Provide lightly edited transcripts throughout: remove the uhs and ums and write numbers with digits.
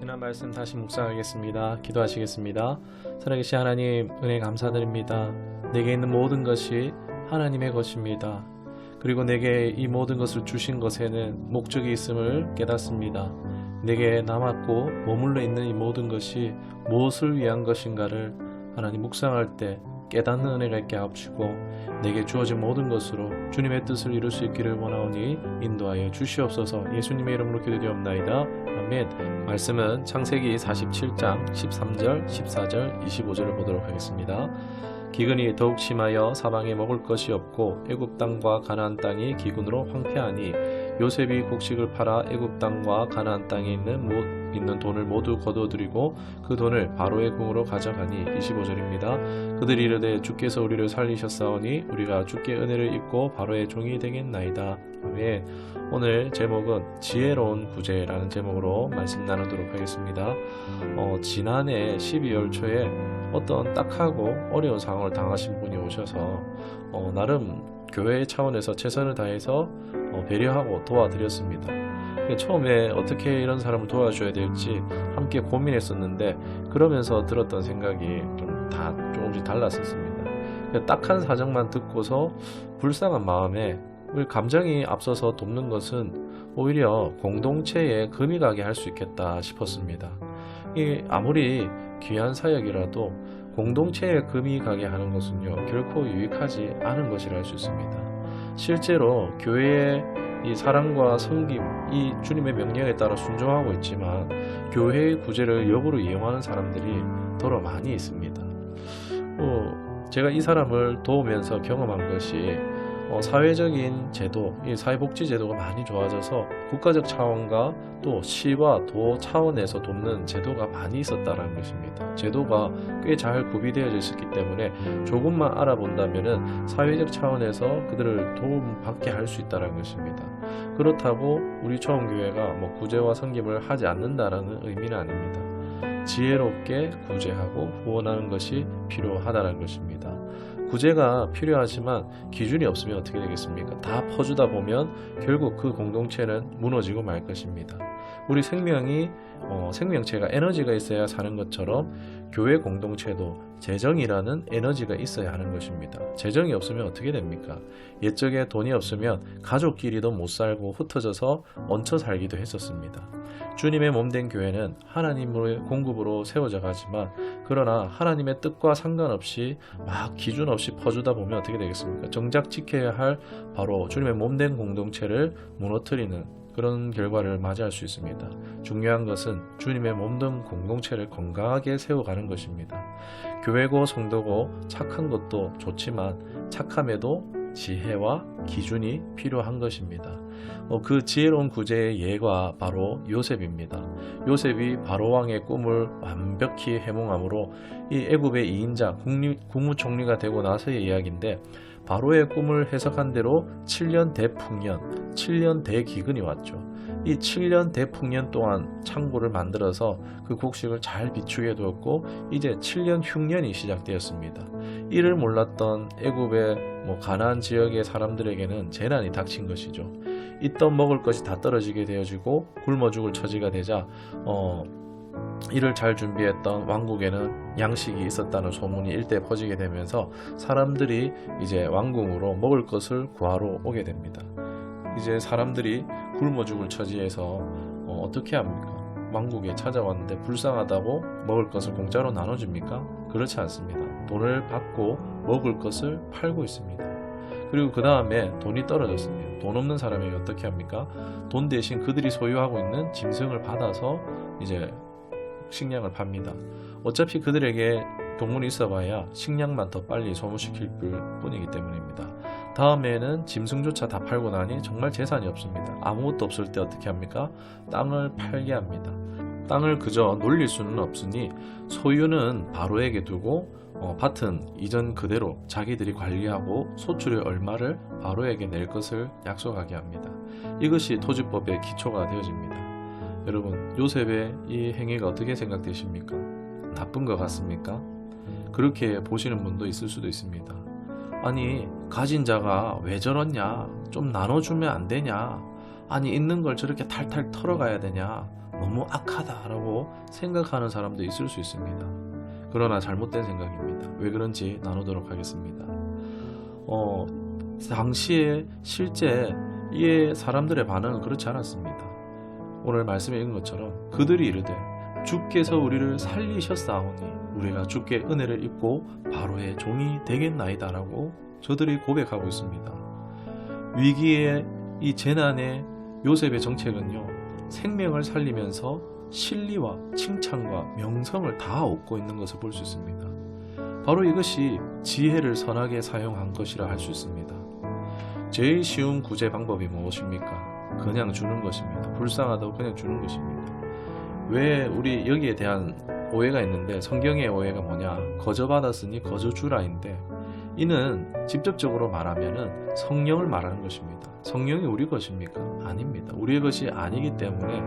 지난 말씀 다시 묵상하겠습니다. 기도하시겠습니다. 살아계신 하나님, 은혜 감사드립니다. 내게 있는 모든 것이 하나님의 것입니다. 그리고 내게 이 모든 것을 주신 것에는 목적이 있음을 깨닫습니다. 내게 남았고 머물러 있는 이 모든 것이 무엇을 위한 것인가를 하나님 묵상할 때 깨닫는 은혜가 있게 하옵시고, 내게 주어진 모든 것으로 주님의 뜻을 이룰 수 있기를 원하오니 인도하여 주시옵소서. 예수님의 이름으로 기도드리옵나이다. 아멘. 말씀은 창세기 47장 13절, 14절, 25절을 보도록 하겠습니다. 기근이 더욱 심하여 사방에 먹을 것이 없고 애굽 땅과 가나안 땅이 기근으로 황폐하니 요셉이 곡식을 팔아 애굽 땅과 가나안 땅에 있는 돈을 모두 거두어들이고 그 돈을 바로의 궁으로 가져가니. 25절입니다. 그들이 이르되 주께서 우리를 살리셨사오니 우리가 주께 은혜를 입고 바로의 종이 되겠나이다. 아멘. 오늘 제목은 지혜로운 구제라는 제목으로 말씀 나누도록 하겠습니다. 지난해 12월 초에 어떤 딱하고 어려운 상황을 당하신 분이 오셔서 나름 교회 차원에서 최선을 다해서 배려하고 도와드렸습니다. 처음에 어떻게 이런 사람을 도와줘야 될지 함께 고민했었는데, 그러면서 들었던 생각이 조금씩 달랐었습니다. 딱한 사정만 듣고서 불쌍한 마음에 감정이 앞서서 돕는 것은 오히려 공동체에 금이 가게 할 수 있겠다 싶었습니다. 아무리 귀한 사역이라도 공동체에 금이 가게 하는 것은요, 결코 유익하지 않은 것이라 할 수 있습니다. 실제로 교회의 이 사랑과 섬김, 이 주님의 명령에 따라 순종하고 있지만 교회의 구제를 역으로 이용하는 사람들이 더러 많이 있습니다. 제가 이 사람을 도우면서 경험한 것이 사회적인 제도, 이 사회복지 제도가 많이 좋아져서 국가적 차원과 또 시와 도 차원에서 돕는 제도가 많이 있었다는 것입니다. 제도가 꽤 잘 구비되어져 있었기 때문에 조금만 알아본다면 사회적 차원에서 그들을 도움받게 할 수 있다는 것입니다. 그렇다고 우리 초원교회가 구제와 섬김을 하지 않는다는 의미는 아닙니다. 지혜롭게 구제하고 후원하는 것이 필요하다는 것입니다. 구제가 필요하지만 기준이 없으면 어떻게 되겠습니까? 다 퍼주다 보면 결국 그 공동체는 무너지고 말 것입니다. 우리 생명체가 에너지가 있어야 사는 것처럼 교회 공동체도 재정이라는 에너지가 있어야 하는 것입니다. 재정이 없으면 어떻게 됩니까? 옛적에 돈이 없으면 가족끼리도 못 살고 흩어져서 얹혀 살기도 했었습니다. 주님의 몸된 교회는 하나님의 공급으로 세워져 가지만, 그러나 하나님의 뜻과 상관없이 막 기준 없이 퍼주다 보면 어떻게 되겠습니까? 정작 지켜야 할 바로 주님의 몸된 공동체를 무너뜨리는 그런 결과를 맞이할 수 있습니다. 중요한 것은 주님의 몸된 공동체를 건강하게 세워가는 것입니다. 교회고 성도고 착한 것도 좋지만 착함에도 지혜와 기준이 필요한 것입니다. 그 지혜로운 구제의 예가 바로 요셉입니다. 요셉이 바로왕의 꿈을 완벽히 해몽함으로 이 애굽의 2인자 국무총리가 되고 나서의 이야기인데, 바로의 꿈을 해석한 대로 7년 대풍년, 7년 대기근이 왔죠. 이 7년 대풍년 동안 창고를 만들어서 그 곡식을 잘 비추게 되었고, 이제 7년 흉년이 시작되었습니다. 이를 몰랐던 애굽의 가나안 지역의 사람들에게는 재난이 닥친 것이죠. 있던 먹을 것이 다 떨어지게 되어지고 굶어 죽을 처지가 되자 이를 잘 준비했던 왕국에는 양식이 있었다는 소문이 일대 퍼지게 되면서 사람들이 이제 왕궁으로 먹을 것을 구하러 오게 됩니다. 이제 사람들이 굶어 죽을 처지에서 어떻게 합니까? 왕국에 찾아왔는데 불쌍하다고 먹을 것을 공짜로 나눠줍니까? 그렇지 않습니다. 돈을 받고 먹을 것을 팔고 있습니다. 그리고 그 다음에 돈이 떨어졌습니다. 돈 없는 사람에게 어떻게 합니까? 돈 대신 그들이 소유하고 있는 짐승을 받아서 이제 식량을 팝니다. 어차피 그들에게 동물이 있어봐야 식량만 더 빨리 소모시킬 뿐이기 때문입니다. 다음에는 짐승조차 다 팔고 나니 정말 재산이 없습니다. 아무것도 없을 때 어떻게 합니까? 땅을 팔게 합니다. 땅을 그저 놀릴 수는 없으니 소유는 바로에게 두고 밭은 이전 그대로 자기들이 관리하고 소출의 얼마를 바로에게 낼 것을 약속하게 합니다. 이것이 토지법의 기초가 되어집니다. 여러분, 요셉의 이 행위가 어떻게 생각되십니까? 나쁜 것 같습니까? 그렇게 보시는 분도 있을 수도 있습니다. 아니, 가진 자가 왜 저러냐? 좀 나눠주면 안 되냐? 아니, 있는 걸 저렇게 탈탈 털어가야 되냐? 너무 악하다라고 생각하는 사람도 있을 수 있습니다. 그러나 잘못된 생각입니다. 왜 그런지 나누도록 하겠습니다. 당시에 실제 이 사람들의 반응은 그렇지 않았습니다. 오늘 말씀에 있는 것처럼 그들이 이르되 주께서 우리를 살리셨사오니 우리가 주께 은혜를 입고 바로의 종이 되겠나이다 라고 저들이 고백하고 있습니다. 위기의 이 재난의 요셉의 정책은요, 생명을 살리면서 신리와 칭찬과 명성을 다 얻고 있는 것을 볼 수 있습니다. 바로 이것이 지혜를 선하게 사용한 것이라 할 수 있습니다. 제일 쉬운 구제 방법이 무엇입니까? 그냥 주는 것입니다. 불쌍하다고 그냥 주는 것입니다. 왜 우리 여기에 대한 오해가 있는데, 성경의 오해가 뭐냐? 거저 받았으니 거저 주라인데, 이는 직접적으로 말하면은 성령을 말하는 것입니다. 성령이 우리 것입니까? 아닙니다. 우리의 것이 아니기 때문에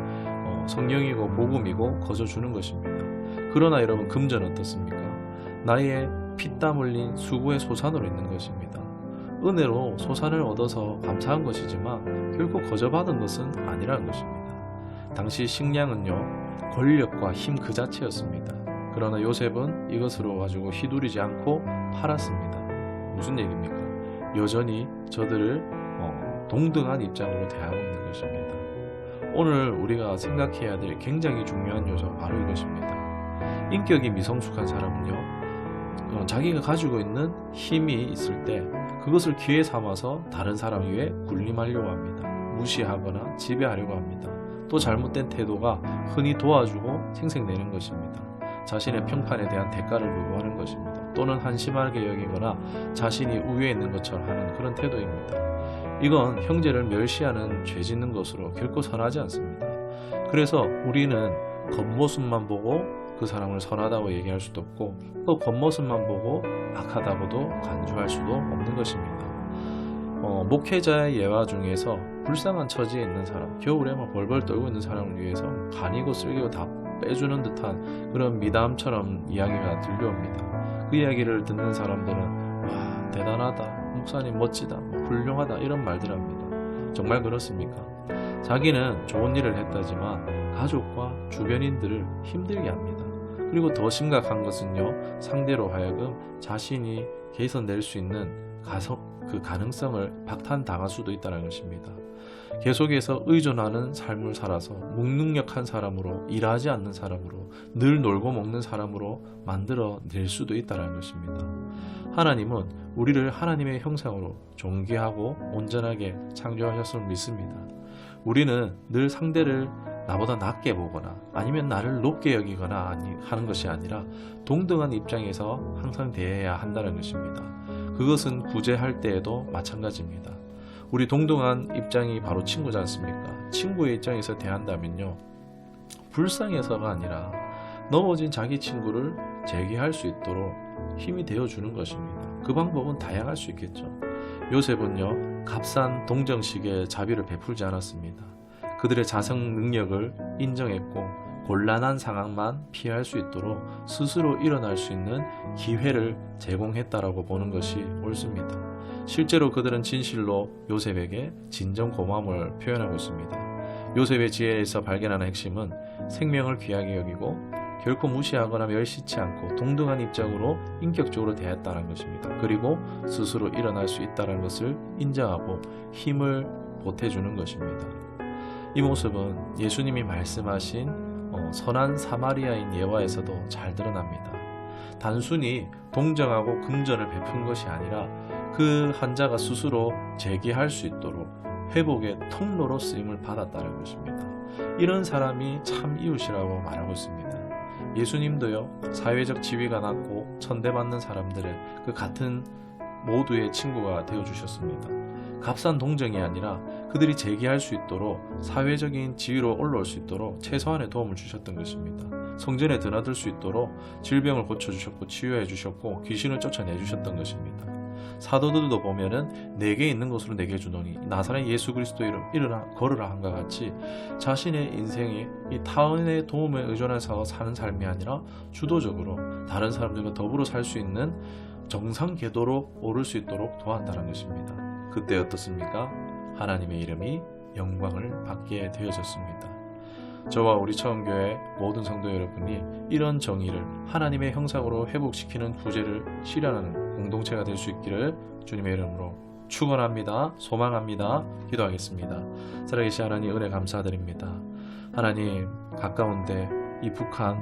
성령이고 복음이고 거저 주는 것입니다. 그러나 여러분, 금전 어떻습니까? 나의 피땀 흘린 수고의 소산으로 있는 것입니다. 은혜로 소산을 얻어서 감사한 것이지만 결코 거저 받은 것은 아니라는 것입니다. 당시 식량은요, 권력과 힘 그 자체였습니다. 그러나 요셉은 이것으로 가지고 휘두르지 않고 팔았습니다. 무슨 얘기입니까? 여전히 저들을 동등한 입장으로 대하고 있는 것입니다. 오늘 우리가 생각해야 될 굉장히 중요한 요소가 바로 이것입니다. 인격이 미성숙한 사람은요, 자기가 가지고 있는 힘이 있을 때 그것을 기회 삼아서 다른 사람 위에 군림하려고 합니다. 무시하거나 지배하려고 합니다. 또 잘못된 태도가 흔히 도와주고 생색내는 것입니다. 자신의 평판에 대한 대가를 요구하는 것입니다. 또는 한심하게 여기거나 자신이 우위에 있는 것처럼 하는 그런 태도입니다. 이건 형제를 멸시하는 죄 짓는 것으로 결코 선하지 않습니다. 그래서 우리는 겉모습만 보고 그 사람을 선하다고 얘기할 수도 없고, 또 겉모습만 보고 악하다고도 간주할 수도 없는 것입니다. 목회자의 예화 중에서 불쌍한 처지에 있는 사람, 겨울에 막 벌벌 떨고 있는 사람을 위해서 간이고 쓸개고 다 빼주는 듯한 그런 미담처럼 이야기가 들려옵니다. 그 이야기를 듣는 사람들은 와, 대단하다, 목사님 멋지다, 훌륭하다, 이런 말들 합니다. 정말 그렇습니까? 자기는 좋은 일을 했다지만 가족과 주변인들을 힘들게 합니다. 그리고 더 심각한 것은요, 상대로 하여금 자신이 개선될 수 있는 그 가능성을 박탈당할 수도 있다는 것입니다. 계속해서 의존하는 삶을 살아서 무능력한 사람으로, 일하지 않는 사람으로, 늘 놀고 먹는 사람으로 만들어낼 수도 있다는 것입니다. 하나님은 우리를 하나님의 형상으로 존귀하고 온전하게 창조하셨음을 믿습니다. 우리는 늘 상대를 나보다 낮게 보거나 아니면 나를 높게 여기거나 하는 것이 아니라 동등한 입장에서 항상 대해야 한다는 것입니다. 그것은 구제할 때에도 마찬가지입니다. 우리 동등한 입장이 바로 친구지 않습니까? 친구의 입장에서 대한다면요, 불쌍해서가 아니라 넘어진 자기 친구를 재기할 수 있도록 힘이 되어주는 것입니다. 그 방법은 다양할 수 있겠죠. 요셉은요, 값싼 동정식에 자비를 베풀지 않았습니다. 그들의 자성 능력을 인정했고 곤란한 상황만 피할 수 있도록 스스로 일어날 수 있는 기회를 제공했다라고 보는 것이 옳습니다. 실제로 그들은 진실로 요셉에게 진정 고마움을 표현하고 있습니다. 요셉의 지혜에서 발견하는 핵심은 생명을 귀하게 여기고 결코 무시하거나 멸시치 않고 동등한 입장으로 인격적으로 대했다는 것입니다. 그리고 스스로 일어날 수 있다는 것을 인정하고 힘을 보태주는 것입니다. 이 모습은 예수님이 말씀하신 선한 사마리아인 예화에서도 잘 드러납니다. 단순히 동정하고 금전을 베푼 것이 아니라 그 환자가 스스로 재기할 수 있도록 회복의 통로로 쓰임을 받았다는 것입니다. 이런 사람이 참 이웃이라고 말하고 있습니다. 예수님도요, 사회적 지위가 낮고 천대받는 사람들의 그 같은 모두의 친구가 되어주셨습니다. 값싼 동정이 아니라 그들이 재기할 수 있도록 사회적인 지위로 올라올 수 있도록 최소한의 도움을 주셨던 것입니다. 성전에 드나들 수 있도록 질병을 고쳐주셨고 치유해 주셨고 귀신을 쫓아내 주셨던 것입니다. 사도들도 보면은 내게 있는 것으로 내게 주노니 나사렛 예수 그리스도 이름 일어나 걸으라 한과 같이 자신의 인생이 이 타인의 도움에 의존해서 사는 삶이 아니라 주도적으로 다른 사람들과 더불어 살 수 있는 정상 궤도로 오를 수 있도록 도왔다는 것입니다. 그때 어떻습니까? 하나님의 이름이 영광을 받게 되어졌습니다. 저와 우리 처음교회 모든 성도 여러분이 이런 정의를 하나님의 형상으로 회복시키는 구제를 실현하는 공동체가 될 수 있기를 주님의 이름으로 축원합니다. 소망합니다. 기도하겠습니다. 살아계신 하나님 은혜 감사드립니다. 하나님 가까운데 이 북한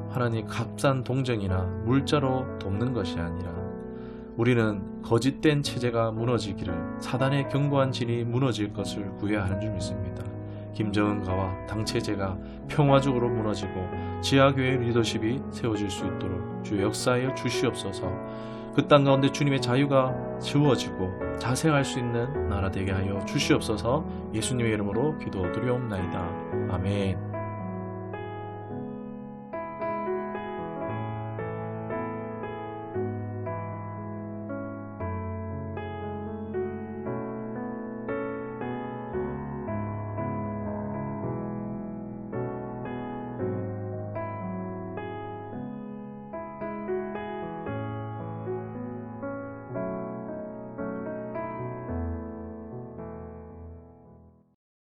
하나님 값싼 동정이나 물자로 돕는 것이 아니라 우리는 거짓된 체제가 무너지기를 사단의 견고한 진이 무너질 것을 구해야 하는 줄 믿습니다. 김정은가와 당체제가 평화적으로 무너지고 지하교회 리더십이 세워질 수 있도록 주 역사하여 주시옵소서. 그 땅 가운데 주님의 자유가 주어지고 자생할 수 있는 나라 되게 하여 주시옵소서. 예수님의 이름으로 기도드리옵나이다. 아멘.